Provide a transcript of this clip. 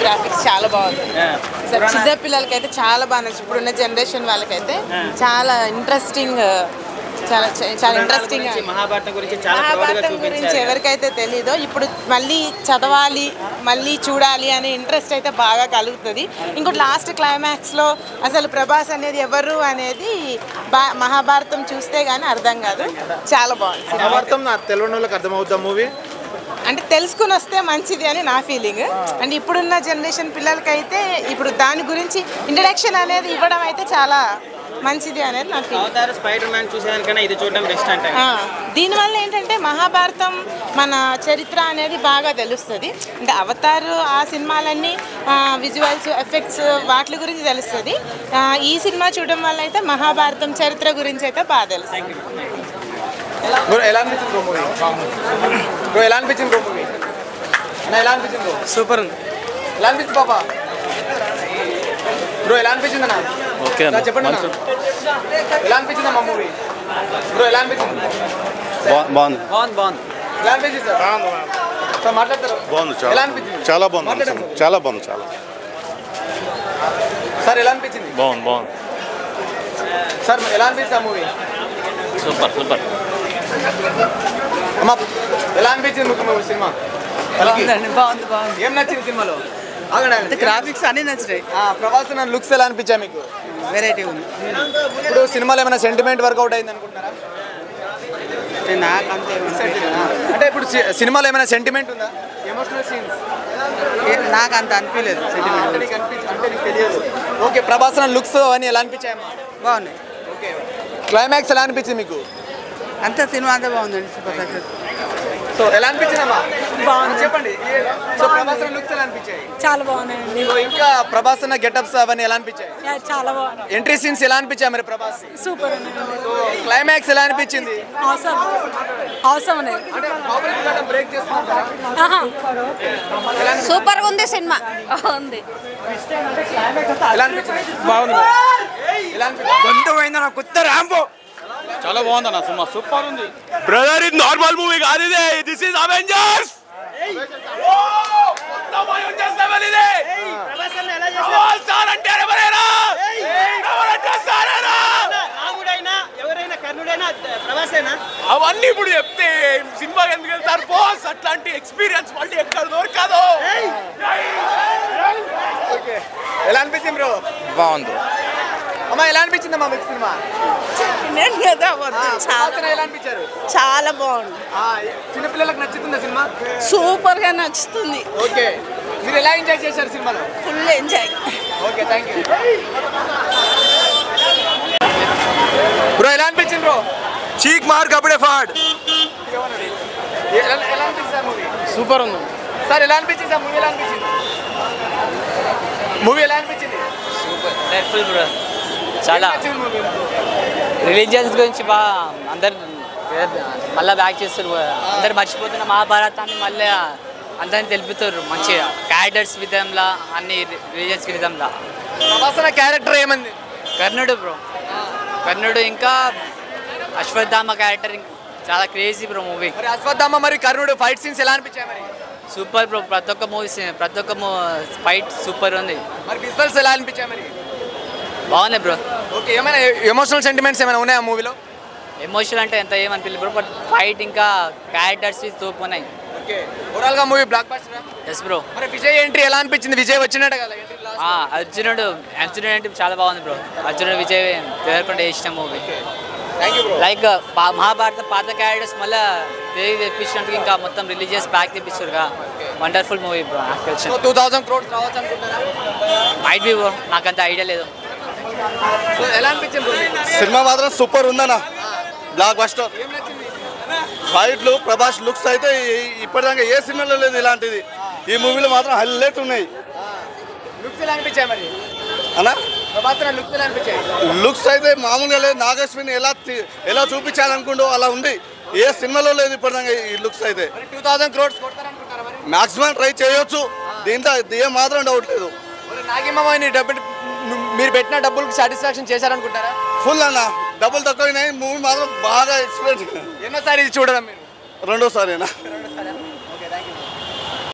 Graphics చాలా బాగుంది. చిన్న పిల్లలకైతే చాలా బాగా నచ్చింది. ఇప్పుడున్న జనరేషన్ వాళ్ళకైతే చాలా ఇంట్రెస్టింగ్, చాలా ఇంట్రెస్టింగ్. మహాభారతం గురించి ఎవరికైతే తెలీదో ఇప్పుడు మళ్ళీ చదవాలి, మళ్ళీ చూడాలి అనే ఇంట్రెస్ట్ అయితే బాగా కలుగుతుంది. ఇంకోటి లాస్ట్ క్లైమాక్స్లో అసలు ప్రభాస్ అనేది ఎవరు అనేది మహాభారతం చూస్తే కానీ అర్థం కాదు. చాలా బాగుంది. మహాభారతం తెలియని వాళ్ళకి అర్థమవుతా మూవీ అంటే తెలుసుకుని వస్తే మంచిది అని నా ఫీలింగ్. అంటే ఇప్పుడున్న జనరేషన్ పిల్లలకైతే ఇప్పుడు దాని గురించి ఇంట్రడక్షన్ అనేది ఇవ్వడం అయితే చాలా మంచిది అనేది నా ఫీలింగ్. దీనివల్ల ఏంటంటే మహాభారతం మన చరిత్ర అనేది బాగా తెలుస్తుంది. అంటే అవతార్ ఆ సినిమాలన్నీ విజువల్స్, ఎఫెక్ట్స్ వాటి గురించి తెలుస్తుంది. ఈ సినిమా చూడడం వల్ల అయితే మహాభారతం చరిత్ర గురించి అయితే బాగా తెలుస్తుంది. సూపర్ ఉంది. ఎలా అనిపించింది పాప? బ్రో ఎలా అనిపించింది అన్న? ఓకే చెప్పండి. ఎలా అనిపించింది అమ్మా మూవీ? బ్రో ఎలా అనిపించింది? బాగుంది. ఎలా అనిపించింది సార్? సార్ మాట్లాడతారు. బాగుంది. ఎలా అనిపించింది? చాలా బాగుంది. చాలా బాగుంది. చాలా సార్ ఎలా అనిపించింది? బాగుంది. సార్ ఎలా అనిపించింది ఆ మూవీ? సూపర్. అమ్మా ఎలా అనిపించింది మీకు సినిమా? బాగుంది. ఏం నచ్చింది సినిమాలో? గ్రాఫిక్స్ అన్ని నచ్చినాయి. ప్రభాస్ లుక్స్ ఎలా అనిపించాయి మీకు? వెరైటీ ఉంది. ఇప్పుడు సినిమాలో ఏమైనా సెంటిమెంట్ వర్కౌట్ అయింది అనుకుంటారా? అంటే ఇప్పుడు సినిమాలో ఏమైనా సెంటిమెంట్ ఉందా? ఎమోషనల్ సీన్స్ నాకు అంత అనిపించలేదు. అంటే నీకు తెలియదు. ఓకే, ప్రభాస్ లుక్స్ అవన్నీ ఎలా అనిపించాయమ్మా? బాగున్నాయి. ఓకే, క్లైమాక్స్ ఎలా అనిపించింది మీకు? అంత సినిమా అంతా బాగుందండి. Super success. సో ఎలా అనిపించిందమ్మా? బాగుంది. చెప్పండి. సో ప్రభాస్ లుక్స్ ఎలా అనిపించాయి? చాలా బాగున్నాయండి. ఇంకా ప్రభాస్ గెటప్స్ అవన్నీ ఎలా అనిపించాయి? చాలా బాగుంది. ఎంట్రీ సీన్స్ ఎలా అనిపించాయి మరి ప్రభాస్? సూపర్. సో క్లైమాక్స్ ఎలా అనిపించింది? అవసరం బ్రేక్ చేస్తున్నారా? సూపర్ ఉంది సినిమా. ఉంది. ఎలా అనిపించింది? బాగుంది. ఎలా అనిపించింది? గొంతు పోయింది నా కొత్త ర్యాంబో. చాలా బాగుంది అన్న సినిమా. సూపర్ ఉంది బ్రదర్. ఇది నార్మల్ మూవీ కాదు, ఇది దిస్ ఇస్ అవెంజర్స్. అవన్నీ ఇప్పుడు చెప్తే సినిమా ఎందుకు వెళ్తారు బాస్? అట్లాంటి ఎక్స్పీరియన్స్ మళ్ళీ ఎక్కడ దొరకదు. ఎలా అనిపించింది బ్రో? బాగుంది. అమ్మా ఎలా అనిపించిందమ్మా మీకు సినిమా? ఎలా అనిపించారు? చాలా బాగుంది. చిన్నపిల్లలకు నచ్చుతుందా సినిమా? సూపర్ గా నచ్చుతుంది. ఓకే, మీరు ఎలా ఎంజాయ్ చేశారు సినిమాలో? Full enjoy. Okay, thank you bro. ఎలా అనిపించింది బ్రో? చీక్ మార్ కపడే ఫాడ్. ఎలా అనిపించింది సార్ మూవీ? సూపర్ ఉంది సార్. ఎలా అనిపించింది సార్ మూవీ? ఎలా అనిపించింది మూవీ? ఎలా అనిపించింది? Super bro. చాలా రిలీజియన్స్ గురించి బాగా అందరు మళ్ళీ బ్యాక్ చేస్తారు. అందరు మర్చిపోతున్న మహాభారతాన్ని మళ్ళీ అందరిని తెలుపుతారు. మంచిగా క్యారెక్టర్స్ విధంలా, అన్ని రిలీజియస్ విధంలా. ప్రభాస్ క్యారెక్టర్ ఏమంది? కర్ణుడు బ్రో. కర్ణుడు ఇంకా అశ్వత్థామ క్యారెక్టర్ చాలా క్రేజీ బ్రో మూవీ. మరి అశ్వత్థామ మరి కర్ణుడు ఫైట్ సీన్స్ ఎలా అనిపించాయి మరి? Super bro. ప్రతి ఒక్క ఫైట్ సూపర్ ఉంది. మరి విజువల్స్ ఎలా అనిపించాయి మరి? బాగున్నాయి బ్రో. ఓకే, ఏమైనా ఎమోషనల్ సెంటిమెంట్స్ ఏమైనా ఉన్నాయా మూవీలో? ఎమోషనల్ అంటే ఎంత ఏమనిపించలేదు బ్రో, బట్ ఫైట్ ఇంకా క్యారెక్టర్స్ సూపర్ ఉన్నాయి. ఓకే, ఓవరాల్ గా movie blockbuster. Yes bro. మరి విజయ్ ఎంట్రీ ఎలా అనిపించింది? విజయ్ వచ్చినట్టు కదా అర్జునుడు అంటే చాలా బాగుంది బ్రో. అర్జునుడు విజయ్ దేవరకొండ ఇష్టం మూవీ. లైక్ మహాభారత పాత క్యారెక్టర్స్ మళ్ళీ తిరిగి తెప్పించినట్టు ఇంకా మొత్తం రిలీజియస్ ప్యాక్ తెప్పిస్తారు. Wonderful movie bro. 2000 crores రావచ్చు అనుకుంటున్నారా? మైట్ బి బ్రో, నాకంత ఐడియా లేదు. ఎలా అనిపించింది? సినిమా మాత్రం సూపర్ ఉందన్న. Blockbuster. ఫైట్లు, ప్రభాస్ లుక్స్ అయితే ఇప్పటిదాకా ఏ సినిమాలో లేదు ఇలాంటిది. ఈ మూవీలో మాత్రం హైలైట్ ఉన్నాయి. లుక్స్ ఎలా అనిపించాయి మరి అన్నా? లుక్స్ అయితే మామూలుగా లేదు. నాగశ్విని ఎలా చూపించాలనుకుంటూ అలా ఉంది. ఏ సినిమాలో లేదు ఇప్పటిదాకా ఈ లుక్స్ అయితే. 2000 crores మాక్సిమం ట్రై చేయొచ్చు. దీంట్లో ఏం మాత్రం డౌట్ లేదు. మీరు పెట్టిన డబ్బులకు సాటిస్ఫాక్షన్ చేశారనుకుంటారా? ఫుల్ అన్న. డబ్బులు తక్కువైనాయి. మూవీ మాత్రం బాగా ఎక్స్పెక్ట్. ఎన్నోసారి ఇది చూడడం మీరు? రెండోసారి.